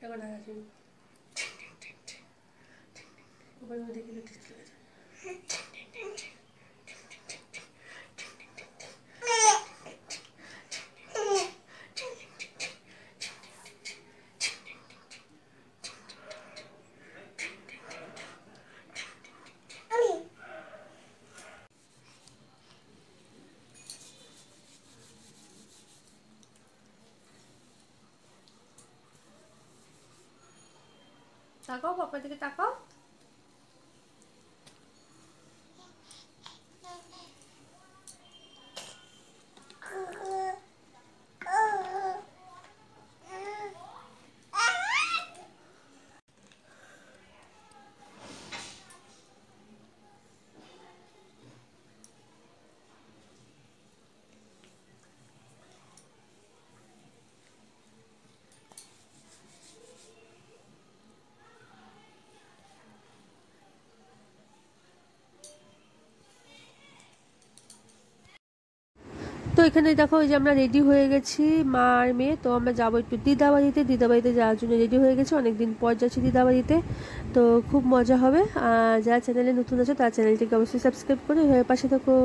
এখন আর আসেনি ওখানে দেখি চলে যায়। তাকাও পাপার দিকে তাকাও। তো এখানে দেখো ওই যে আমরা রেডি হয়ে গেছি মা আর মেয়ে। তো আমরা যাবো একটু দিদাবাড়িতে যাওয়ার জন্য রেডি হয়ে গেছি, অনেকদিন পর যাচ্ছি দিদাবাড়িতে। তো খুব মজা হবে। যারা চ্যানেলে নতুন আছে তারা চ্যানেলটিকে অবশ্যই সাবস্ক্রাইব করে পাশে থাকো।